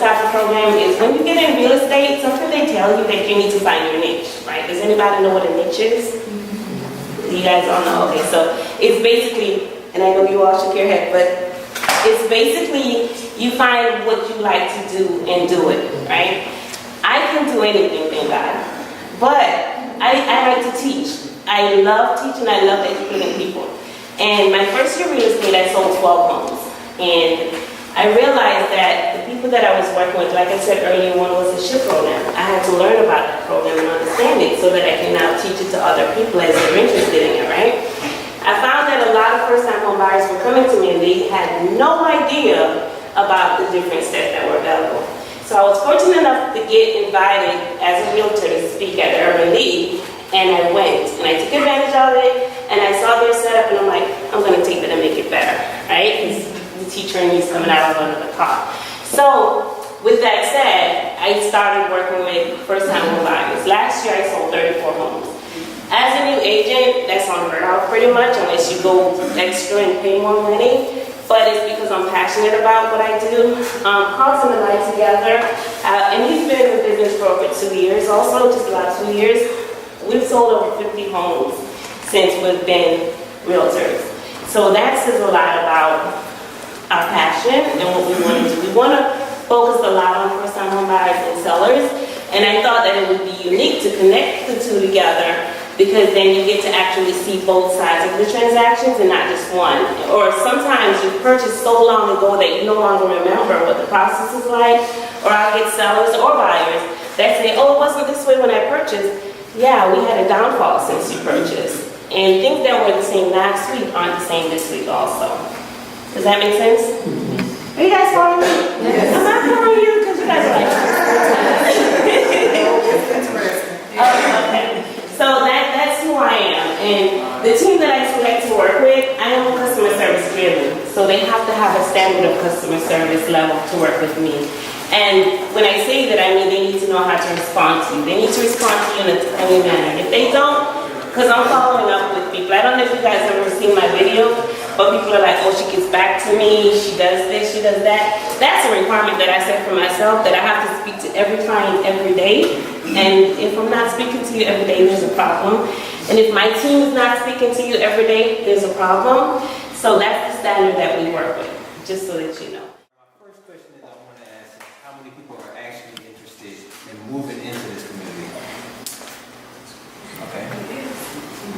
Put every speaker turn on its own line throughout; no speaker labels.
type of program is when you get in real estate, something they tell you that you need to find your niche, right? Does anybody know what a niche is? You guys all know? Okay, so it's basically, and I know you all shook your head, but it's basically you find what you like to do and do it, right? I can do anything, thank God, but I like to teach. I love teaching, I love educating people. And my first year real estate, I sold 12 homes. And I realized that the people that I was working with, like I said earlier, one was a SHIP program. I had to learn about that program and understand it so that I can now teach it to other people as they're interested in it, right? I found that a lot of first-time home buyers were coming to me and they had no idea about the different steps that were available. So I was fortunate enough to get invited as a realtor to speak at the Urban League, and I went and I took advantage of it, and I saw their setup, and I'm like, I'm going to take it and make it better, right? Because the teacher in me is coming out of under the car. So with that said, I started working with first-time home buyers. Last year I sold 34 homes. As a new agent, that's unheard of pretty much, unless you go extra and pay more money. But it's because I'm passionate about what I do. Carlton and I together, and he's been in the business for over 2 years also, just about 2 years. We've sold over 50 homes since we've been realtors. So that says a lot about our passion and what we want to do. We want to focus a lot on first-time home buyers and sellers, and I thought that it would be unique to connect the two together, because then you get to actually see both sides of the transactions and not just one. Or sometimes you purchased so long ago that you no longer remember what the process is like. Or I get sellers or buyers that say, oh, it wasn't this way when I purchased. Yeah, we had a downfall since you purchased. And things that were the same last week aren't the same this week also. Does that make sense? Are you guys following me? Yes. I'm not following you because you guys are like, okay. So that's who I am. And the team that I select to work with, I am customer service driven. So they have to have a standard of customer service level to work with me. And when I say that, I mean they need to know how to respond to you. They need to respond to you in a timely manner. If they don't, because I'm following up with people. I don't know if you guys ever seen my video, but people are like, oh, she gets back to me, she does this, she does that. That's a requirement that I set for myself, that I have to speak to every client every day. And if I'm not speaking to you every day, there's a problem. And if my team is not speaking to you every day, there's a problem. So that's the standard that we work with, just so that you know.
My first question that I want to ask is how many people are actually interested in moving into this community? Okay.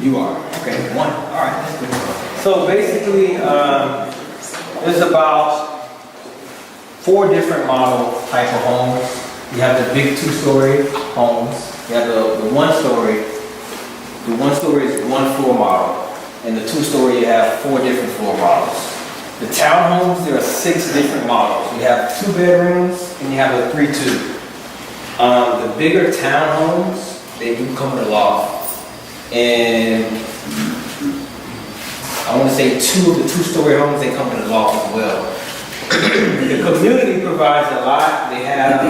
You are. Okay, one. All right, that's good. So basically, there's about 4 different model type of homes. You have the big 2-story homes. You have the 1-story. The 1-story is 1-floor model, and the 2-story you have 4 different floor models. The townhomes, there are 6 different models. You have 2 bedrooms and you have a 3-2. The bigger townhomes, they do come in a loft. And I want to say 2 of the 2-story homes, they come in a loft as well. The community provides a lot. They have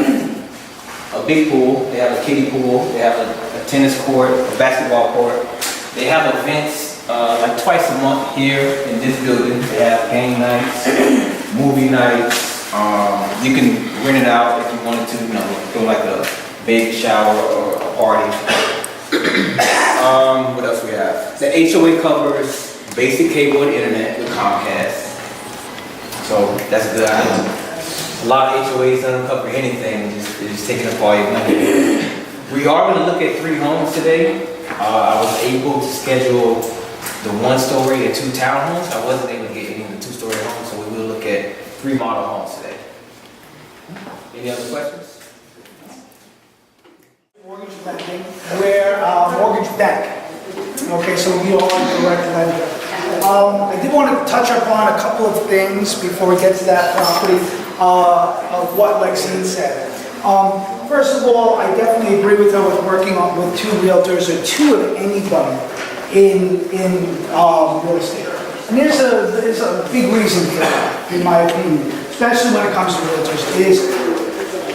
a big pool, they have a kiddie pool, they have a tennis court, a basketball court. They have events like twice a month here in this building. They have game nights, movie nights. You can rent it out if you wanted to, go like a baby shower or a party. What else we have? The HOA covers basic cable and internet with Comcast. So that's a good idea. A lot of HOAs don't cover anything, they're just taking up all your money. We are going to look at 3 homes today. I was able to schedule the 1-story and 2 townhomes. I wasn't able to get any of the 2-story homes, so we will look at 3 model homes today. Any other questions?
Mortgage lending, where mortgage bank. Okay, so we are direct lender. I did want to touch upon a couple of things before we get to that property of what Lexsine said. First of all, I definitely agree with her with working with 2 realtors or 2 of anybody in real estate. And there's a big reason for that, in my opinion, especially when it comes to realtors,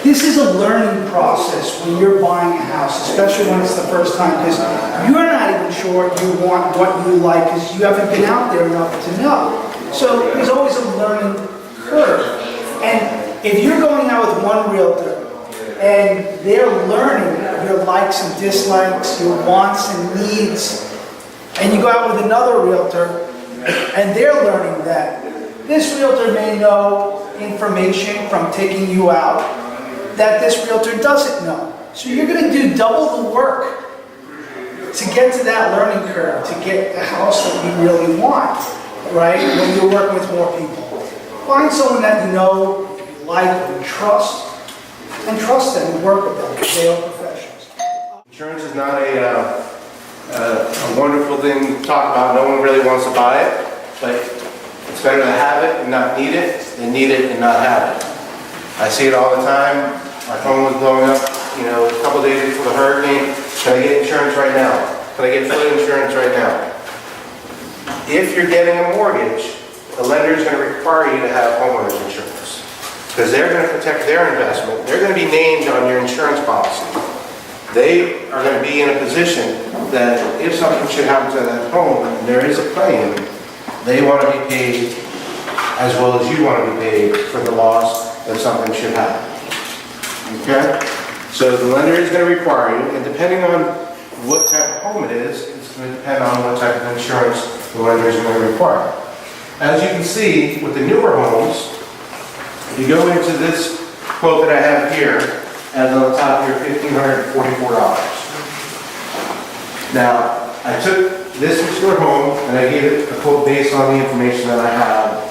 this is a learning process when you're buying a house, especially when it's the first time, because you're not even sure you want what you like because you haven't been out there enough to know. So there's always a learning curve. And if you're going out with one realtor and they're learning your likes and dislikes, your wants and needs, and you go out with another realtor and they're learning that, this realtor may know information from taking you out that this realtor doesn't know. So you're going to do double the work to get to that learning curve, to get the house that you really want, right? When you're working with more people. Find someone that you know, you like, and trust them and work with them because they are professionals.
Insurance is not a wonderful thing to talk about. No one really wants to buy it, but it's better to have it and not need it than need it and not have it. I see it all the time. My phone was blowing up, a couple days before the hurricane. Can I get insurance right now? Can I get flood insurance right now? If you're getting a mortgage, the lender is going to require you to have homeowners insurance because they're going to protect their investment. They're going to be named on your insurance policy. They are going to be in a position that if something should happen to that home and there is a claim, they want to be paid as well as you want to be paid for the loss if something should happen. Okay? So the lender is going to require you, and depending on what type of home it is, it's going to depend on what type of insurance the lender is going to require. As you can see, with the newer homes, if you go into this quote that I have here, and on the top here, $1,544. Now, I took this particular home, and I gave it a quote based on the information that I have,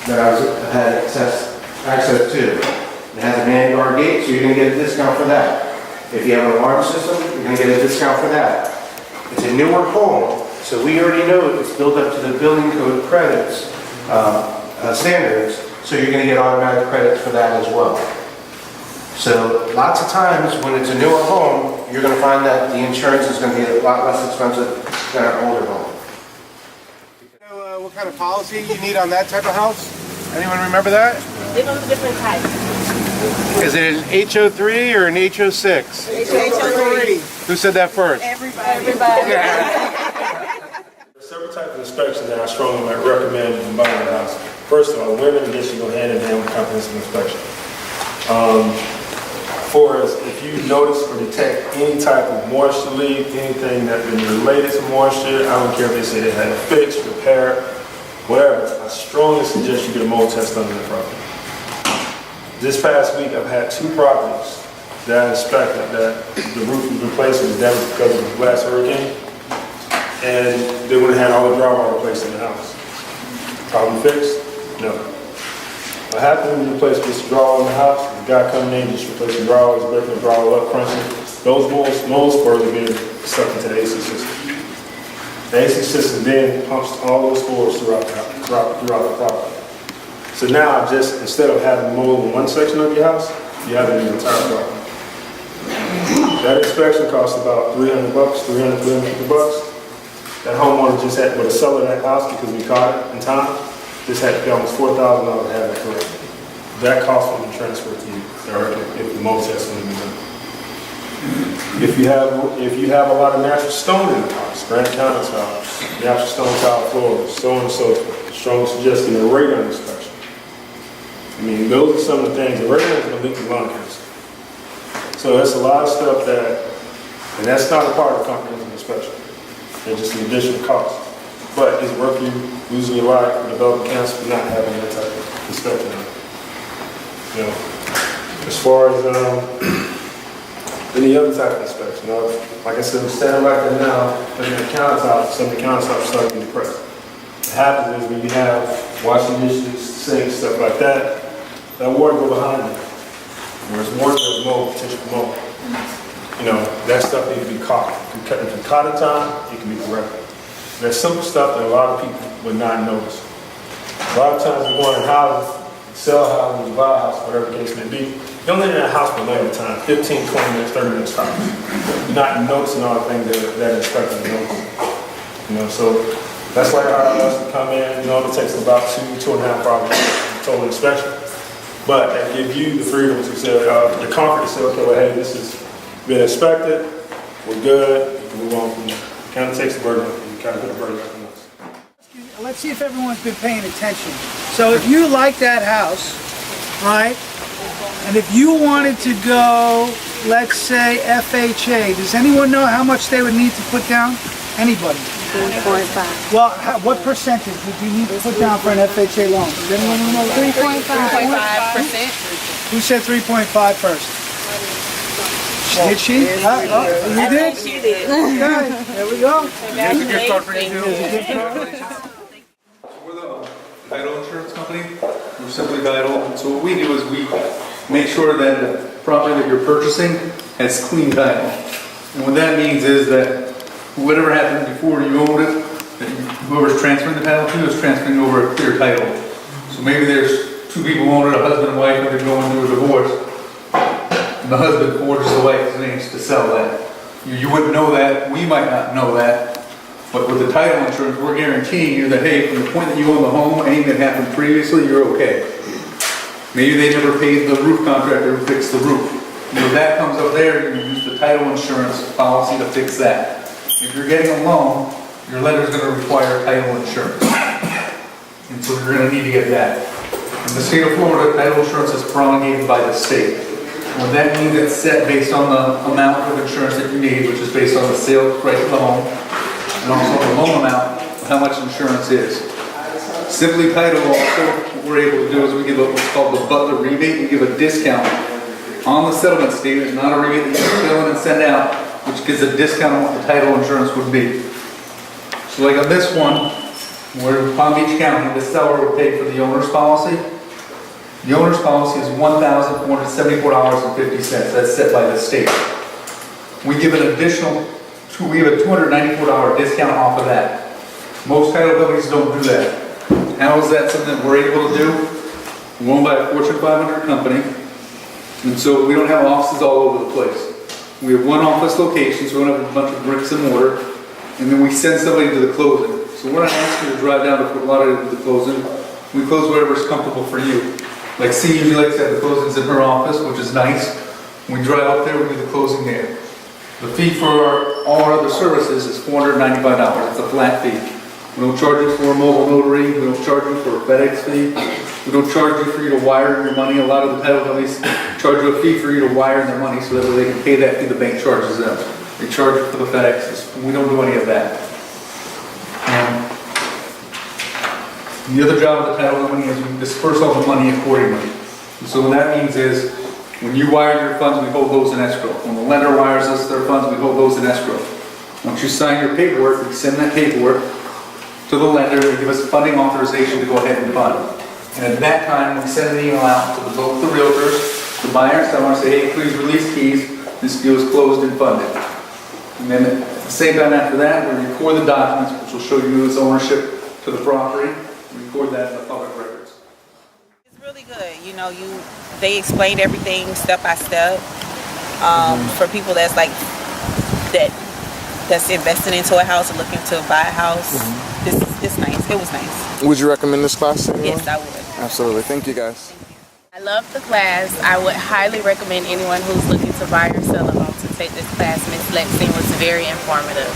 that I had access to. It has a man guard gate, so you're going to get a discount for that. If you have an alarm system, you're going to get a discount for that. It's a newer home, so we already know it's built up to the building code credits standards, so you're going to get automatic credits for that as well. So lots of times when it's a newer home, you're going to find that the insurance is going to be a lot less expensive than an older home. What kind of policy you need on that type of house? Anyone remember that?
Give them different types.
Is it an HO3 or an HO6?
HO3.
Who said that first?
Everybody.
There's several types of inspections that I strongly might recommend in buying a house. First of all, women and should go hand in hand with comprehensive inspection. For us, if you notice or detect any type of moisture leak, anything that is related to moisture, I don't care if they say they had it fixed, repaired, whatever, I strongly suggest you get a mold test done on the property. This past week, I've had 2 properties that I inspected that the roof was replaced with damage because of the last hurricane, and they would have had all the drywall replaced in the house. Problem fixed? No. What happened when you replace this drywall in the house, the guy coming in, just replacing drywall, he's breaking the drywall up, crunching. Those mold spurs are being sucked into the AC system. The AC system then pumps all those spores throughout the property. So now, just instead of having mold in one section of your house, you have it in the entire property. That inspection costs about $300, $350. That homeowner just had, with a seller of that house, because we caught it in time, just had to pay almost $4,000 to have that corrected. That cost will be transferred to you directly if the mold test will be done. If you have a lot of natural stone in the house, granite countertops, natural stone tile floors, so on and so forth, strongly suggest getting a radon inspection. I mean, those are some of the things. The radon is going to leak to lung cancer. So that's a lot of stuff and that's not a part of the comprehensive inspection. It's just an additional cost. But it's worth you losing your life or developing cancer for not having that type of inspection. As far as any other type of inspection, like I said, I'm standing right there now, looking at the countertop, some of the countertops start getting depressed. What happens is when you have washing dishes, sinks, stuff like that, that water go behind you. There's water, there's mold, potential for mold. That stuff needs to be caught. If you caught it time, it can be corrected. There's simple stuff that a lot of people would not notice. A lot of times you go in houses, sell houses, buy a house, whatever the case may be. You don't live in that house for a length of time, 15, 20 minutes, 30 minutes time. You're not noticing all the things that inspector notices. So that's why our us to come in, it takes about 2.5 hours total inspection. But that gives you the freedom to say, the comfort to say, okay, well, hey, this has been inspected, we're good, you can move on from there. It kind of takes the burden off you, you kind of put the burden off on us.
Let's see if everyone's been paying attention. So if you like that house, right? And if you wanted to go, let's say FHA, does anyone know how much they would need to put down? Anybody?
3.5.
Well, what percentage would you need to put down for an FHA loan? Does anyone know?
3.5%.
Who said 3.5 first? Did she? You did?
She did.
Okay, there we go.
Here's a gift card for you.
We're the title insurance company. We're simply title. So what we do is we make sure that the property that you're purchasing has clean title. And what that means is that whatever happened before you owned it, that whoever's transferring the title to is transferring over a clear title. So maybe there's two people who own it, a husband and wife, and they're going through a divorce. And the husband forges the wife's names to sell that. You wouldn't know that, we might not know that, but with the title insurance, we're guaranteeing you that, hey, from the point that you own the home, anything that happened previously, you're okay. Maybe they never paid the roof contractor who fixed the roof. And if that comes up there, you can use the title insurance policy to fix that. If you're getting a loan, your lender's going to require title insurance. And so you're going to need to get that. In the state of Florida, title insurance is promulgated by the state. What that means, it's set based on the amount of insurance that you need, which is based on the sale price of the home, and also the loan amount of how much insurance is. Simply Title also, what we're able to do is we give what's called the butler rebate. We give a discount on the settlement statement, not a rebate that you fill in and send out, which gives a discount on what the title insurance would be. So like on this one, where in Palm Beach County, the seller would pay for the owner's policy. The owner's policy is $1,474.50. That's set by the state. We give an additional, we have a $294 discount off of that. Most title companies don't do that. How is that something that we're able to do? We're owned by a Fortune 500 company, and so we don't have offices all over the place. We have one office location, so we don't have a bunch of bricks and mortar, and then we send somebody to the closing. So we're not asking you to drive down to Fort Lauderdale to the closing. We close wherever's comfortable for you. Like C usually likes to have the closings in her office, which is nice. When we drive up there, we do the closing there. The fee for all our other services is $495. It's a flat fee. We don't charge you for a mobile notary. We don't charge you for a FedEx fee. We don't charge you for you to wire your money. A lot of the title companies charge you a fee for you to wire their money so that way they can pay that fee the bank charges them. They charge you for the FedExes. We don't do any of that. The other job of the title company is we disperse all the money accordingly. And so what that means is, when you wire your funds, we hold those in escrow. When the lender wires us their funds, we hold those in escrow. Once you sign your paperwork, we send that paperwork to the lender and give us funding authorization to go ahead and fund. And at that time, we send an email out to both the realtors, the buyer and seller, and say, hey, please release keys. This deal is closed and funded. And then at the same time after that, we record the documents, which will show you its ownership to the property. Record that in the public records.
It's really good. You know, they explained everything step by step. For people that's like that's investing into a house or looking to buy a house. It's nice. It was nice.
Would you recommend this class to anyone?
Yes, I would.
Absolutely. Thank you, guys.
I love the class. I would highly recommend anyone who's looking to buy or sell a home to take this class. Ms. Lexsine was very informative.